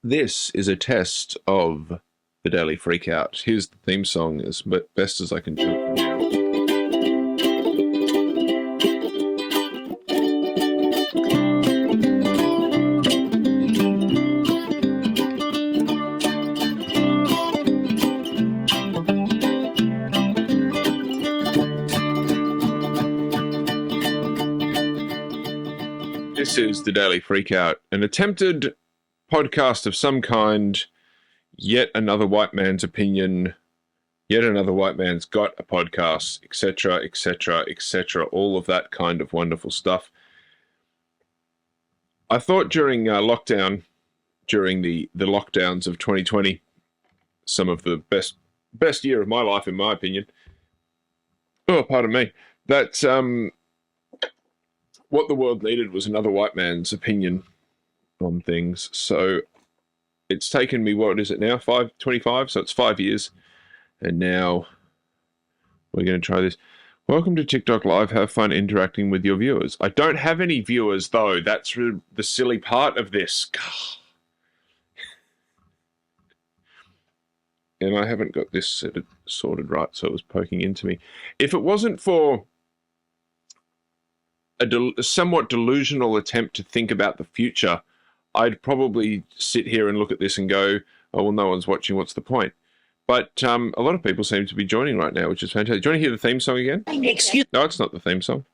This is a test of the Daily Freakout. Here's the theme song as best as I can do it for now. This is the Daily Freakout, an attempted podcast of some kind, yet another white man's opinion, yet another white man's got a podcast, etc., etc., etc., all of that kind of wonderful stuff. I thought during lockdown, during the lockdowns of 2020, some of the best year of my life, in my opinion, pardon me, that what the world needed was another white man's opinion on things. So it's taken me, what is it now, 25? So it's 5 years. And now we're going to try this. Welcome to TikTok Live. Have fun interacting with your viewers. I don't have any viewers, though. That's the silly part of this. And I haven't got this sorted right, so it was poking into me. If it wasn't for a somewhat delusional attempt to think about the future, I'd probably sit here and look at this and go, oh, well, no one's watching, what's the point? But a lot of people seem to be joining right now, which is fantastic. Do you want to hear the theme song again? Excuse No, it's not the theme song.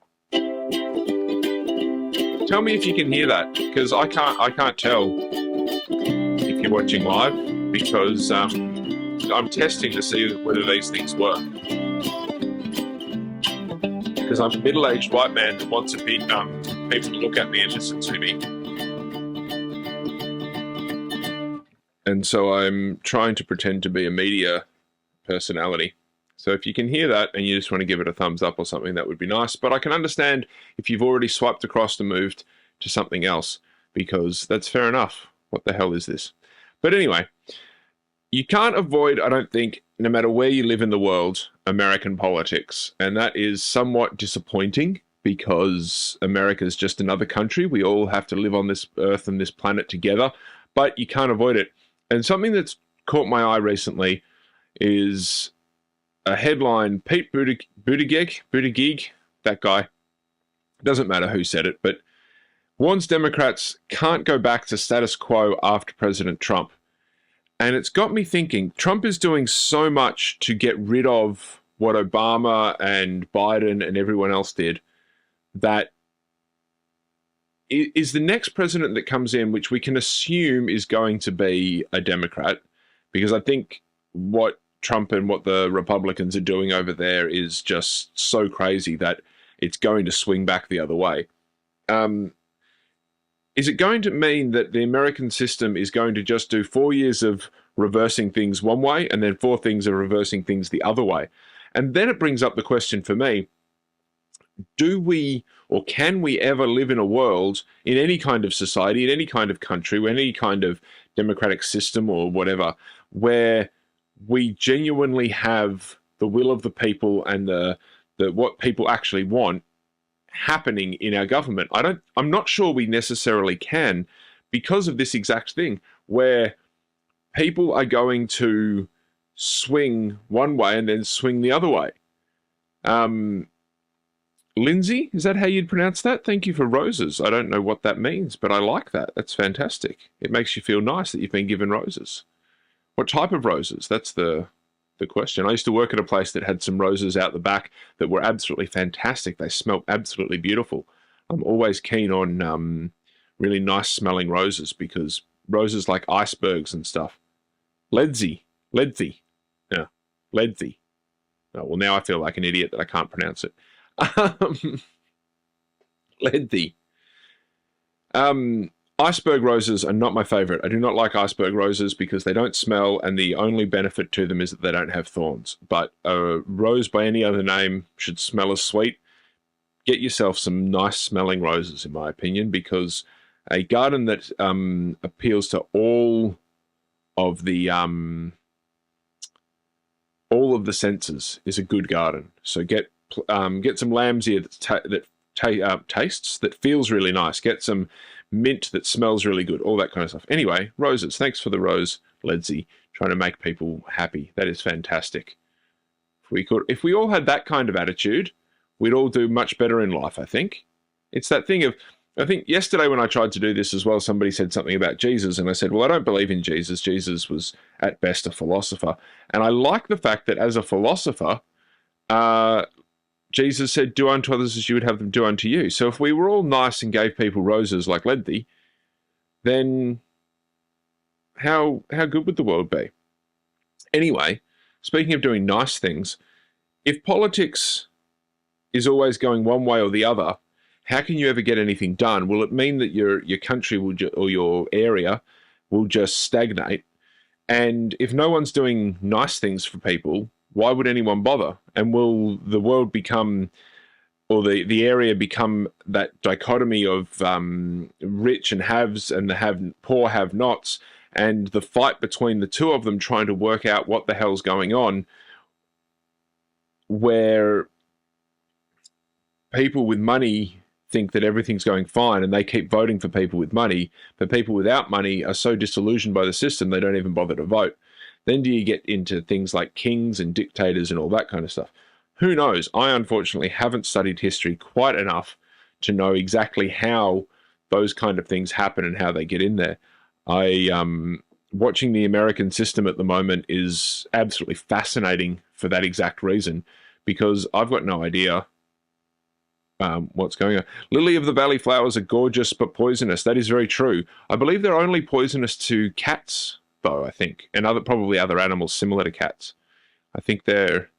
Tell me if you can hear that, because I can't tell if you're watching live, because I'm testing to see whether these things work. Because I'm a middle-aged white man that wants people to look at me and listen to me. And so I'm trying to pretend to be a media personality. So if you can hear that and you just want to give it a thumbs up or something, that would be nice. But I can understand if you've already swiped across and moved to something else, because that's fair enough. What the hell is this? But anyway, you can't avoid, I don't think, no matter where you live in the world, American politics. And that is somewhat disappointing, because America is just another country. We all have to live on this earth and this planet together, but you can't avoid it. And something that's caught my eye recently is a headline. Pete Buttigieg, that guy, doesn't matter who said it, but warns Democrats can't go back to status quo after President Trump. And it's got me thinking, Trump is doing so much to get rid of what Obama and Biden and everyone else did, that is the next president that comes in, which we can assume is going to be a Democrat, because I think what Trump and what the Republicans are doing over there is just so crazy that it's going to swing back the other way. Is it going to mean that the American system is going to just do 4 years of reversing things one way and then 4 things of reversing things the other way? And then it brings up the question for me, do we or can we ever live in a world, in any kind of society, in any kind of country, in any kind of democratic system or whatever, where we genuinely have the will of the people and the what people actually want happening in our government? I'm not sure we necessarily can, because of this exact thing, where people are going to swing one way and then swing the other way. Lindsay, is that how you'd pronounce that? Thank you for roses. I don't know what that means, but I like that. That's fantastic. It makes you feel nice that you've been given roses. What type of roses? That's the question. I used to work at a place that had some roses out the back that were absolutely fantastic. They smelled absolutely beautiful. I'm always keen on really nice smelling roses, because roses like icebergs and stuff. Ledsy. Yeah, Ledsy. Oh, well, now I feel like an idiot that I can't pronounce it. Ledsy. Iceberg roses are not my favorite. I do not like iceberg roses because they don't smell, and the only benefit to them is that they don't have thorns. But a rose by any other name should smell as sweet. Get yourself some nice smelling roses, in my opinion, because a garden that appeals to all of the senses is a good garden. So get some lamb's ear that tastes, that feels really nice. Get some mint that smells really good, all that kind of stuff. Anyway, roses. Thanks for the rose, Ledsy, trying to make people happy. That is fantastic. If we all had that kind of attitude, we'd all do much better in life, I think. It's that thing of, I think yesterday when I tried to do this as well, somebody said something about Jesus, and I said, well, I don't believe in Jesus. Jesus was at best a philosopher. And I like the fact that as a philosopher, Jesus said, do unto others as you would have them do unto you. So if we were all nice and gave people roses like Leddy, then how good would the world be? Anyway, speaking of doing nice things, if politics is always going one way or the other, how can you ever get anything done? Will it mean that your country or your area will just stagnate? And if no one's doing nice things for people, why would anyone bother? And will the world become, or the area become, that dichotomy of rich and haves and the poor have-nots, and the fight between the two of them trying to work out what the hell's going on, where people with money think that everything's going fine and they keep voting for people with money, but people without money are so disillusioned by the system they don't even bother to vote. Then do you get into things like kings and dictators and all that kind of stuff? Who knows? I unfortunately haven't studied history quite enough to know exactly how those kind of things happen and how they get in there. Watching the American system at the moment is absolutely fascinating for that exact reason, because I've got no idea what's going on. Lily of the Valley flowers are gorgeous but poisonous. That is very true. I believe they're only poisonous to cats, though, I think, and probably other animals similar to cats. I think they're...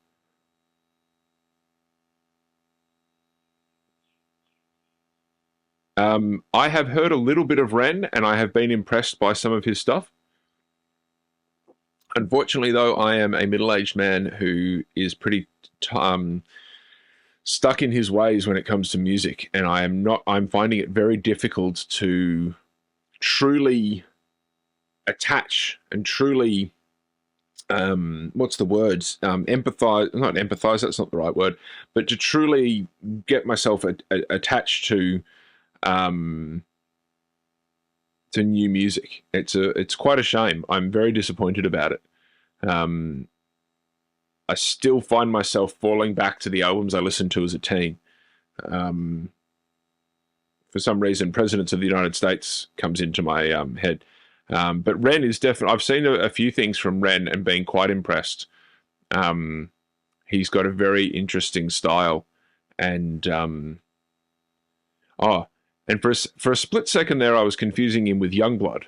I have heard a little bit of Ren, and I have been impressed by some of his stuff. Unfortunately, though, I am a middle-aged man who is pretty stuck in his ways when it comes to music, and I'm finding it very difficult to truly attach and truly empathize, not empathize, that's not the right word, but to truly get myself attached to new music. It's quite a shame. I'm very disappointed about it. I still find myself falling back to the albums I listened to as a teen. For some reason, Presidents of the United States comes into my head. But Ren is definitely... I've seen a few things from Ren and been quite impressed. He's got a very interesting style. And... and for a split second there, I was confusing him with Youngblood,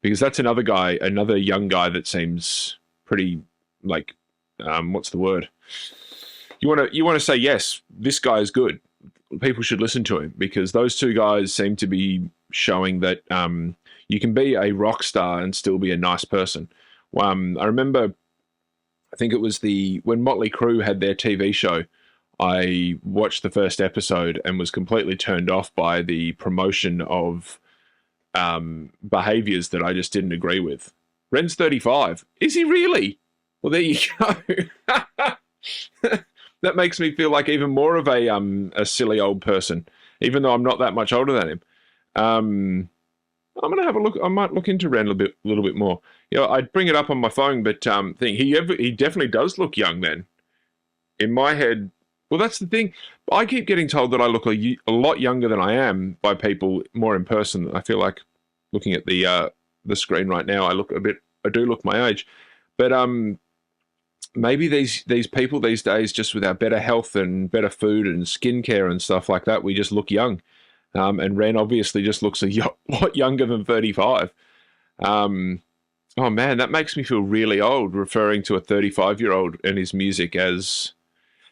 because that's another young guy that seems pretty, like... what's the word? You want to say, yes, this guy is good. People should listen to him, because those two guys seem to be showing that you can be a rock star and still be a nice person. I remember, I think it was when Motley Crue had their TV show, I watched the first episode and was completely turned off by the promotion of behaviors that I just didn't agree with. Ren's 35. Is he really? Well, there you go. That makes me feel like even more of a silly old person, even though I'm not that much older than him. I'm going to have a look. I might look into Ren a little bit more. You know, I'd bring it up on my phone, but he definitely does look young then. In my head, well, that's the thing. I keep getting told that I look a lot younger than I am by people more in person. I feel like looking at the screen right now, I do look my age. But maybe these people these days, just with our better health and better food and skincare and stuff like that, we just look young. And Ren obviously just looks a lot younger than 35. Oh man, that makes me feel really old, referring to a 35-year-old and his music as...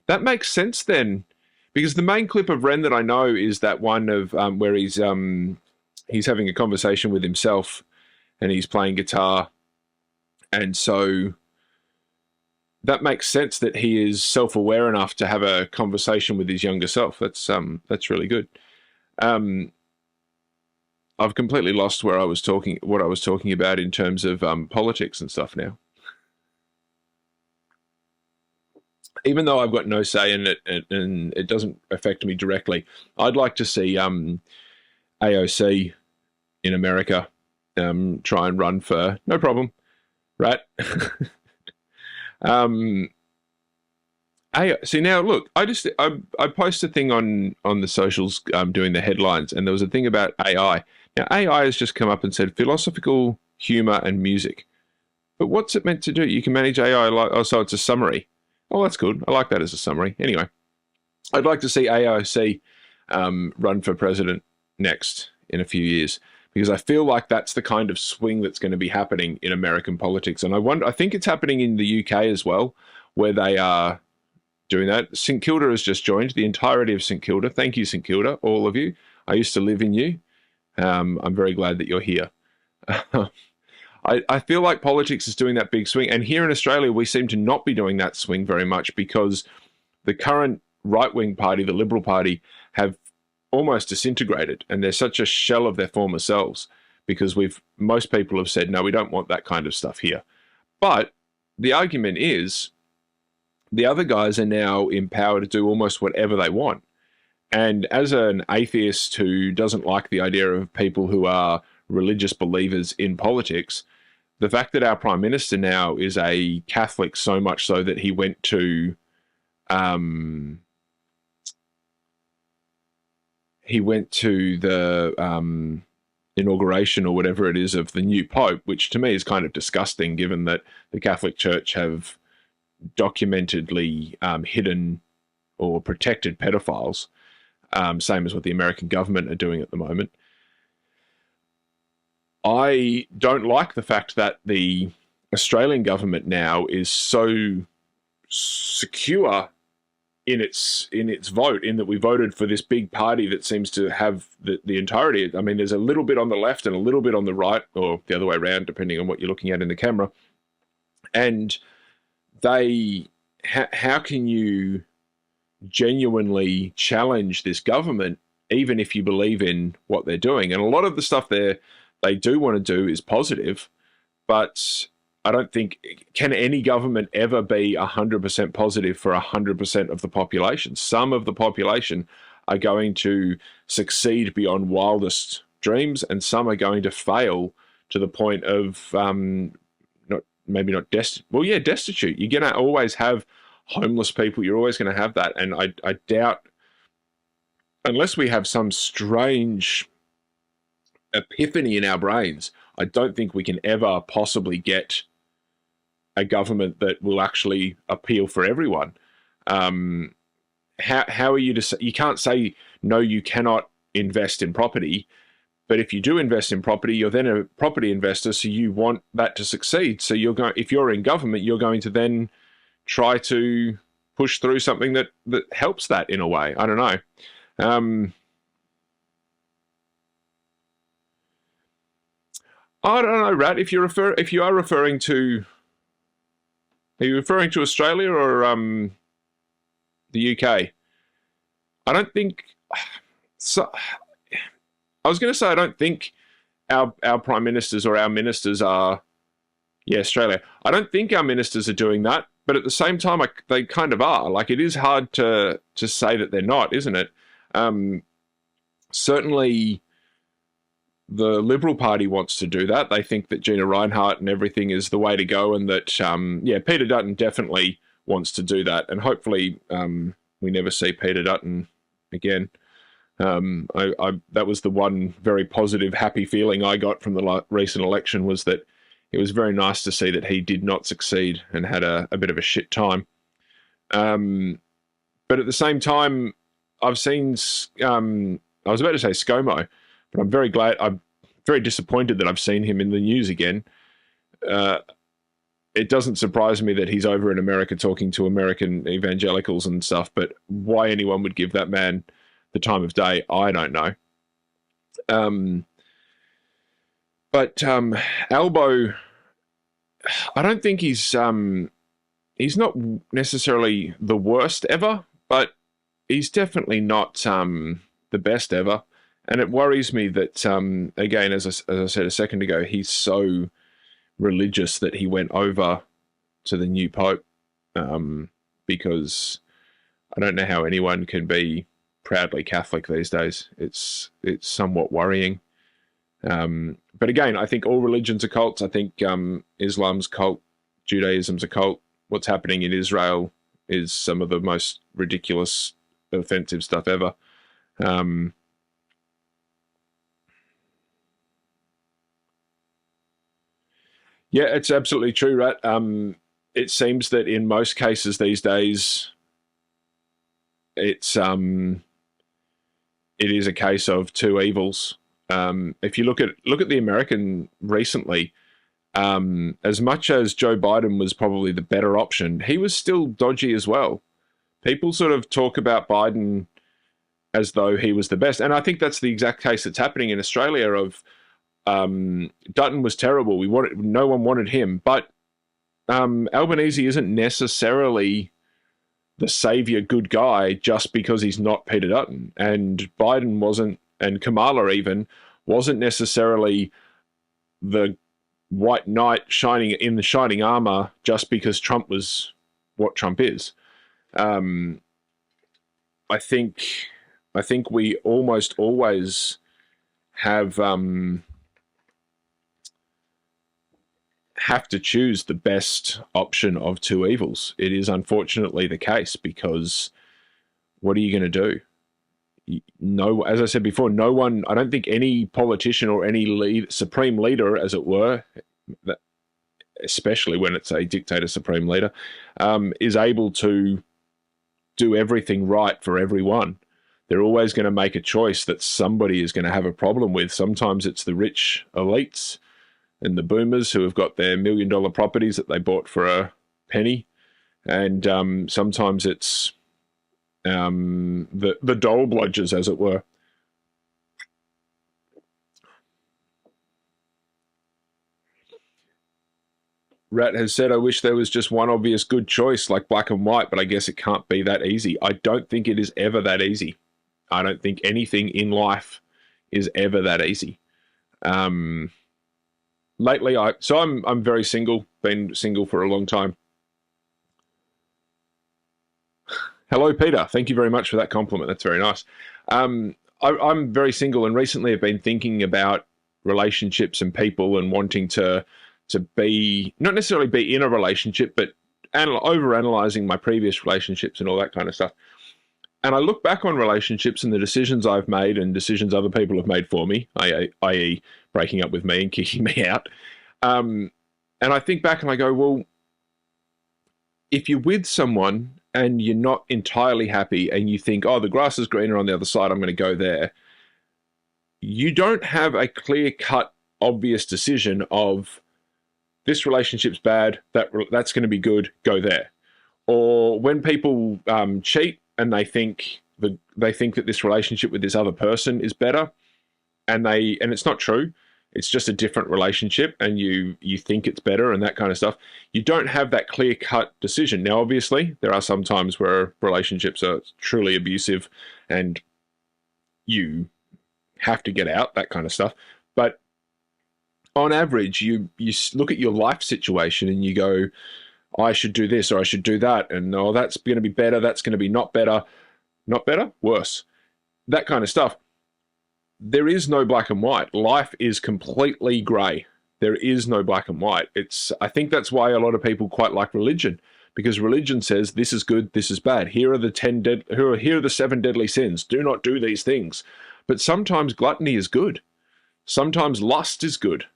That makes sense then, because the main clip of Ren that I know is that one of where he's having a conversation with himself and he's playing guitar. And so that makes sense that he is self-aware enough to have a conversation with his younger self. That's really good. I've completely lost what I was talking about in terms of politics and stuff now. Even though I've got no say in it and it doesn't affect me directly, I'd like to see AOC in America, try and run for no problem, right? See now, look, I posted a thing on the socials doing the headlines, and there was a thing about AI. Now AI has just come up and said philosophical humor and music, but what's it meant to do? You can manage AI like, oh, so it's a summary. Oh, that's good. I like that as a summary. Anyway, I'd like to see AOC run for president next in a few years, because I feel like that's the kind of swing that's going to be happening in American politics. And I think it's happening in the UK as well, where they are doing that. St Kilda has just joined, the entirety of St Kilda. Thank you, St Kilda, all of you. I used to live in you. I'm very glad that you're here. I feel like politics is doing that big swing. And here in Australia, we seem to not be doing that swing very much, because the current right-wing party, the Liberal Party, have almost disintegrated, and they're such a shell of their former selves, because most people have said, no, we don't want that kind of stuff here. But the argument is the other guys are now empowered to do almost whatever they want. And as an atheist who doesn't like the idea of people who are religious believers in politics, the fact that our Prime Minister now is a Catholic, so much so that he went to the inauguration or whatever it is of the new Pope, which to me is kind of disgusting, given that the Catholic Church have documentedly hidden or protected pedophiles, same as what the American government are doing at the moment. I don't like the fact that the Australian government now is so secure in its vote, in that we voted for this big party that seems to have the entirety. I mean, there's a little bit on the left and a little bit on the right, or the other way around, depending on what you're looking at in the camera. And how can you genuinely challenge this government, even if you believe in what they're doing? And a lot of the stuff they do want to do is positive, but I don't think, can any government ever be 100% positive for 100% of the population? Some of the population are going to succeed beyond wildest dreams, and some are going to fail to the point of destitute. You're going to always have homeless people. You're always going to have that. And I doubt, unless we have some strange epiphany in our brains, I don't think we can ever possibly get a government that will actually appeal for everyone. How are you to say? You can't say, no, you cannot invest in property. But if you do invest in property, you're then a property investor, so you want that to succeed. So if you're in government, you're going to then try to push through something that helps that in a way. I don't know. I don't know, Rat. If you are referring to, are you referring to Australia or the UK? I don't think. So, I was going to say, I don't think our prime ministers or our ministers are, Australia. I don't think our ministers are doing that, but at the same time, they kind of are. Like, it is hard to say that they're not, isn't it? Certainly, the Liberal Party wants to do that. They think that Gina Rinehart and everything is the way to go, and that, Peter Dutton definitely wants to do that. And hopefully we never see Peter Dutton again. That was the one very positive, happy feeling I got from the recent election, was that it was very nice to see that he did not succeed and had a bit of a shit time. But at the same time, I've seen, I was about to say ScoMo, but I'm very disappointed that I've seen him in the news again. It doesn't surprise me that he's over in America talking to American evangelicals and stuff, but why anyone would give that man the time of day, I don't know. But Albo, I don't think he's not necessarily the worst ever, but he's definitely not the best ever. And it worries me that, again, as I said a second ago, he's so religious that he went over to the new Pope, because I don't know how anyone can be proudly Catholic these days. It's somewhat worrying. But again, I think all religions are cults. I think Islam's cult, Judaism's a cult. What's happening in Israel is some of the most ridiculous, offensive stuff ever. Yeah, it's absolutely true, Rat. It seems that in most cases these days, it's it is a case of two evils. If you look at the American recently, as much as Joe Biden was probably the better option, he was still dodgy as well. People sort of talk about Biden as though he was the best, and I think that's the exact case that's happening in Australia. Of Dutton was terrible. No one wanted him, but Albanese isn't necessarily the savior good guy just because he's not Peter Dutton, and Biden wasn't, and Kamala even wasn't necessarily the white knight shining in the shining armor just because Trump was what Trump is. Um, I think I think we almost always have to choose the best option of two evils. It is unfortunately the case because what are you going to do? No, as I said before, no one. I don't think any politician or any supreme leader, as it were, especially when it's a dictator supreme leader, is able to do everything right for everyone. They're always going to make a choice that somebody is going to have a problem with. Sometimes it's the rich elites and the boomers who have got their $1 million properties that they bought for a penny, and sometimes it's the dole bludgers, as it were. Rat has said, I wish there was just one obvious good choice like black and white, but I guess it can't be that easy. I don't think it is ever that easy. I don't think anything in life is ever that easy. Lately, I'm very single, been single for a long time. Hello, Peter. Thank you very much for that compliment. That's very nice. I'm very single, and recently I've been thinking about relationships and people, and wanting to be, not necessarily be in a relationship, but over analyzing my previous relationships and all that kind of stuff. And I look back on relationships and the decisions I've made and decisions other people have made for me, i.e., breaking up with me and kicking me out. And I think back and I go, well, if you're with someone and you're not entirely happy and you think, oh, the grass is greener on the other side, I'm going to go there, you don't have a clear-cut, obvious decision of this relationship's bad, that's going to be good, go there. Or when people cheat and they think that this relationship with this other person is better, and it's not true. It's just a different relationship, and you think it's better and that kind of stuff. You don't have that clear-cut decision. Now, obviously, there are some times where relationships are truly abusive, and you have to get out, that kind of stuff. But on average, you look at your life situation and you go, I should do this or I should do that, and oh, that's going to be better, that's going to be not better, worse, that kind of stuff. There is no black and white. Life is completely grey. There is no black and white. I think that's why a lot of people quite like religion, because religion says this is good, this is bad. Here are the 7 deadly sins. Do not do these things. But sometimes gluttony is good. Sometimes lust is good.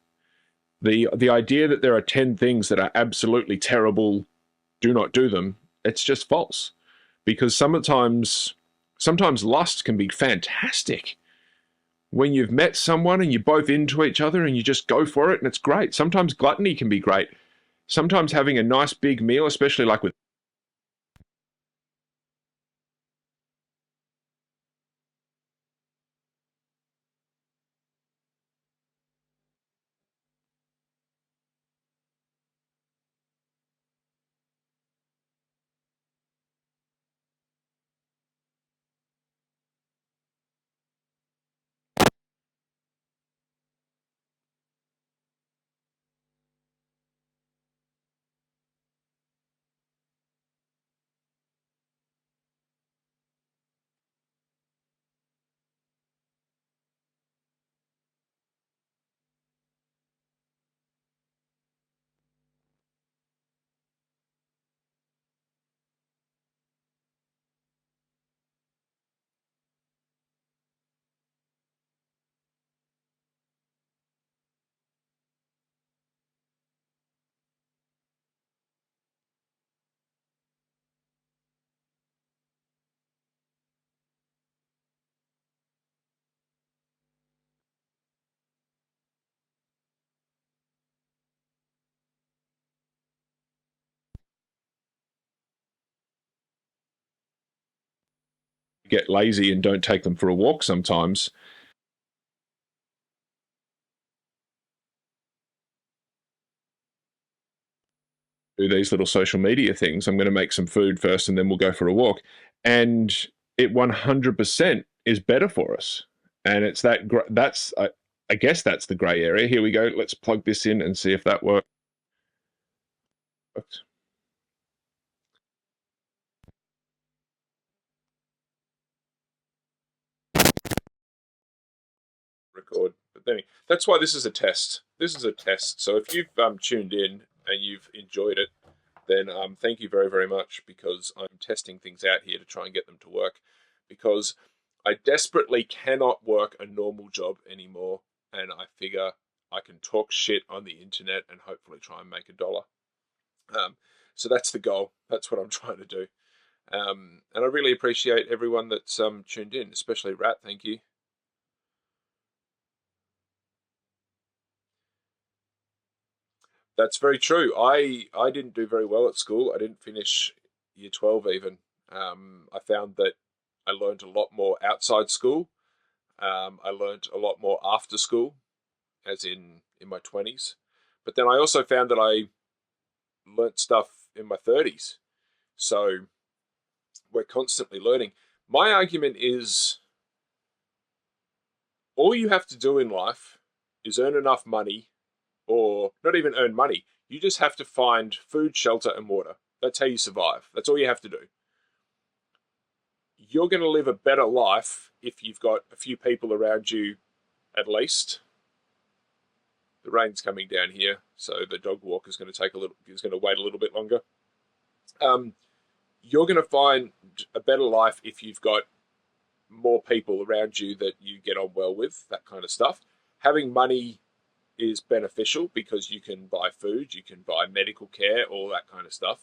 The idea that there are 10 things that are absolutely terrible, do not do them, it's just false. Because sometimes lust can be fantastic. When you've met someone and you're both into each other and you just go for it and it's great. Sometimes gluttony can be great. Sometimes having a nice big meal, especially like with get lazy and don't take them for a walk sometimes. Do these little social media things. I'm going to make some food first and then we'll go for a walk. And it 100% is better for us. And it's that's, I guess that's the gray area. Here we go. Let's plug this in and see if that works. Record. But then that's why this is a test. This is a test. So if you've tuned in and you've enjoyed it, then thank you very, very much, because I'm testing things out here to try and get them to work, because I desperately cannot work a normal job anymore, and I figure I can talk shit on the internet and hopefully try and make $1. So that's the goal. That's what I'm trying to do. And I really appreciate everyone that's tuned in, especially Rat. Thank you. That's very true. I didn't do very well at school. I didn't finish year 12 even. I found that I learned a lot more outside school. I learned a lot more after school, as in my 20s. But then I also found that I learnt stuff in my 30s. So we're constantly learning. My argument is all you have to do in life is earn enough money, or not even earn money. You just have to find food, shelter, and water. That's how you survive. That's all you have to do. You're going to live a better life if you've got a few people around you, at least. The rain's coming down here, so the dog walk is going to wait a little bit longer. You're going to find a better life if you've got more people around you that you get on well with, that kind of stuff. Having money is beneficial because you can buy food, you can buy medical care, all that kind of stuff.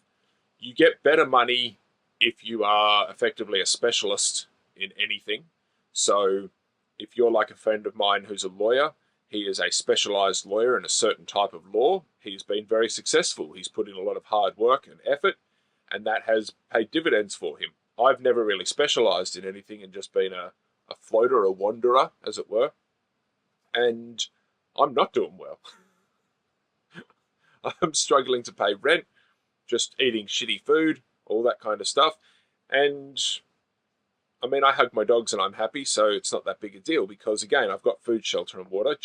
You get better money if you are effectively a specialist in anything. So if you're like a friend of mine who's a lawyer, he is a specialized lawyer in a certain type of law. He's been very successful. He's put in a lot of hard work and effort, and that has paid dividends for him. I've never really specialized in anything and just been a floater, a wanderer, as it were. And I'm not doing well. I'm struggling to pay rent, just eating shitty food, all that kind of stuff. And I mean, I hug my dogs and I'm happy, so it's not that big a deal because, again, I've got food, shelter, and water.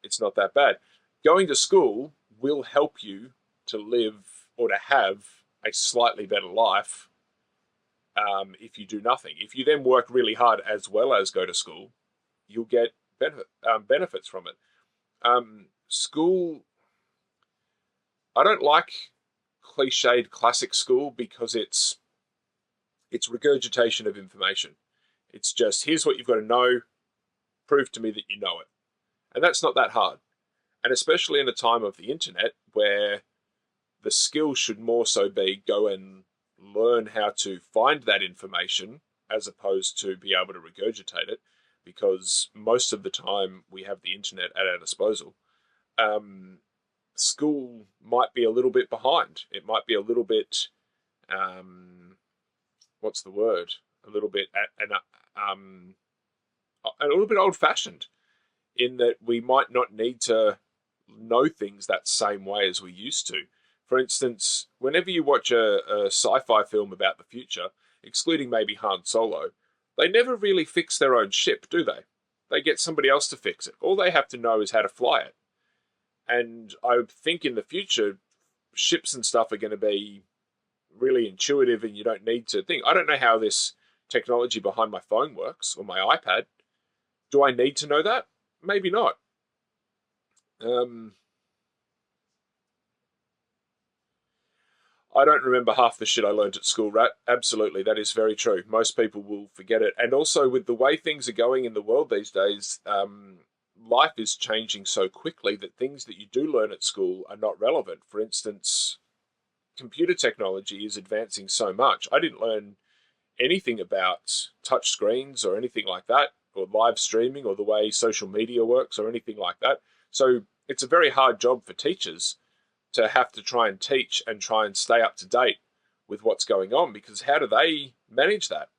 It's not that bad. Going to school will help you to live or to have a slightly better life if you do nothing. If you then work really hard as well as go to school, you'll get benefits from it. School, I don't like cliched classic school because it's regurgitation of information. It's just, here's what you've got to know, prove to me that you know it. And that's not that hard. And especially in a time of the internet where the skill should more so be go and learn how to find that information as opposed to be able to regurgitate it, because most of the time we have the internet at our disposal. School might be a little bit behind. It might be a little bit, what's the word? A little bit a little bit old-fashioned, in that we might not need to know things that same way as we used to. For instance, whenever you watch a sci-fi film about the future, excluding maybe Han Solo, they never really fix their own ship, do they? They get somebody else to fix it. All they have to know is how to fly it. And I think in the future, ships and stuff are going to be really intuitive and you don't need to think. I don't know how this technology behind my phone works or my iPad. Do I need to know that? Maybe not. I don't remember half the shit I learned at school, Rat. Absolutely, that is very true. Most people will forget it. And also, with the way things are going in the world these days, life is changing so quickly that things that you do learn at school are not relevant. For instance, computer technology is advancing so much. I didn't learn anything about touch screens or anything like that, or live streaming, or the way social media works, or anything like that. So it's a very hard job for teachers to have to try and teach and try and stay up to date with what's going on, because how do they manage that?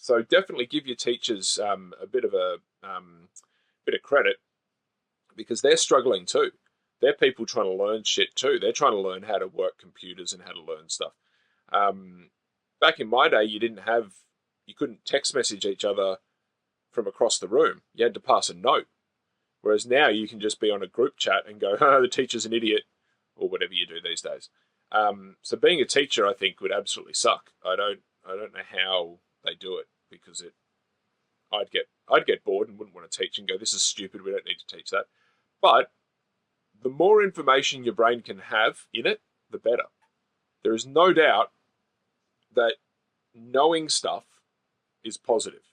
So definitely give your teachers a bit of credit, because they're struggling too. They're people trying to learn shit too. They're trying to learn how to work computers and how to learn stuff. Back in my day, you couldn't text message each other from across the room. You had to pass a note. Whereas now you can just be on a group chat and go, "Oh, the teacher's an idiot," or whatever you do these days. So being a teacher, I think, would absolutely suck. I don't know how they do it, because I'd get bored and wouldn't want to teach and go, "This is stupid. We don't need to teach that." But the more information your brain can have in it, the better. There is no doubt that knowing stuff is positive.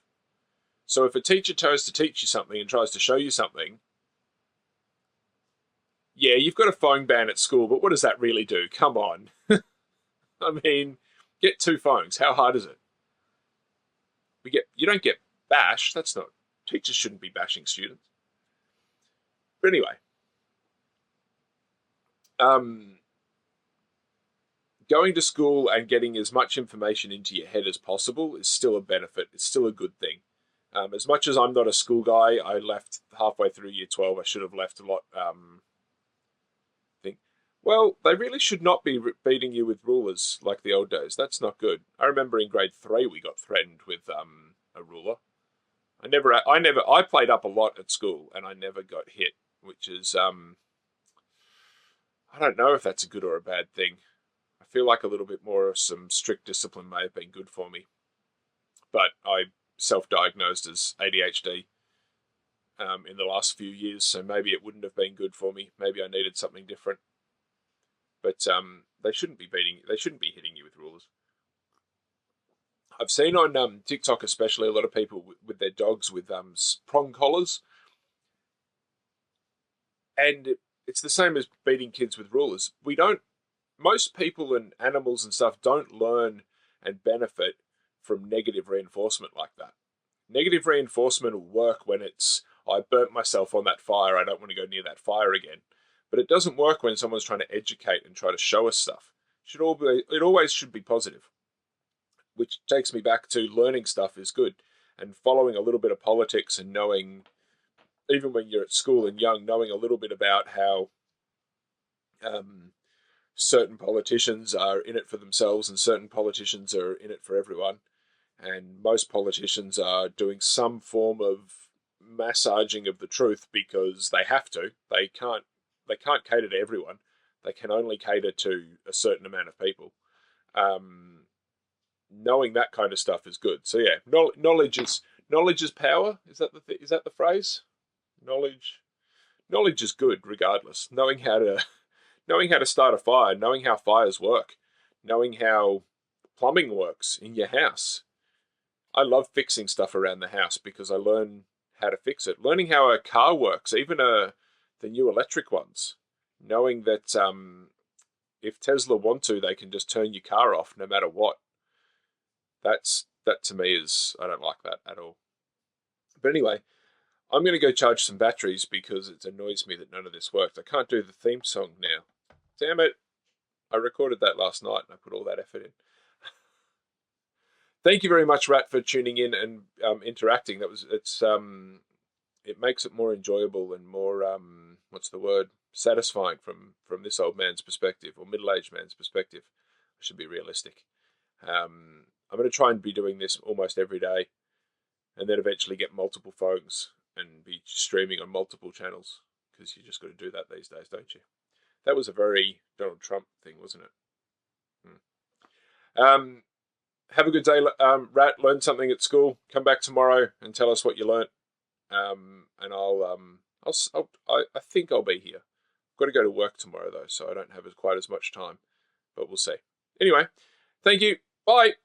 So if a teacher tries to teach you something and tries to show you something, yeah, you've got a phone ban at school, but what does that really do? Come on. I mean, get 2 phones. How hard is it? You don't get bashed. Teachers shouldn't be bashing students. But anyway, going to school and getting as much information into your head as possible is still a benefit. It's still a good thing. As much as I'm not a school guy, I left halfway through year 12. I should have left a lot. Well, they really should not be beating you with rulers like the old days. That's not good. I remember in grade 3 we got threatened with a ruler. I played up a lot at school and I never got hit, which is I don't know if that's a good or a bad thing. I feel like a little bit more of some strict discipline may have been good for me. But I self-diagnosed as ADHD in the last few years, so maybe it wouldn't have been good for me. Maybe I needed something different. But they shouldn't be hitting you with rulers. I've seen on TikTok especially a lot of people with their dogs with prong collars. And it's the same as beating kids with rulers. Most people and animals and stuff don't learn and benefit from negative reinforcement like that. Negative reinforcement will work when it's, I burnt myself on that fire, I don't want to go near that fire again. But it doesn't work when someone's trying to educate and try to show us stuff. It always should be positive. Which takes me back to learning stuff is good. And following a little bit of politics and knowing, even when you're at school and young, knowing a little bit about how certain politicians are in it for themselves and certain politicians are in it for everyone. And most politicians are doing some form of massaging of the truth because they have to. They can't cater to everyone. They can only cater to a certain amount of people. Knowing that kind of stuff is good. So yeah, knowledge is power. Is that the phrase? Knowledge is good regardless. Knowing how to start a fire, knowing how fires work, knowing how plumbing works in your house. I love fixing stuff around the house because I learn how to fix it. Learning how a car works, even the new electric ones. Knowing that if Tesla want to, they can just turn your car off no matter what. That to me is, I don't like that at all. But anyway, I'm going to go charge some batteries because it annoys me that none of this worked. I can't do the theme song now. Damn it. I recorded that last night and I put all that effort in. Thank you very much, Rat, for tuning in and interacting. It makes it more enjoyable and more satisfying from this old man's perspective, or middle-aged man's perspective. I should be realistic. I'm going to try and be doing this almost every day, and then eventually get multiple phones and be streaming on multiple channels, because you just got to do that these days, don't you? That was a very Donald Trump thing, wasn't it? Have a good day, Rat. Learn something at school. Come back tomorrow and tell us what you learnt. And I think I'll be here. I've got to go to work tomorrow though, so I don't have quite as much time, but we'll see. Anyway, thank you. Bye.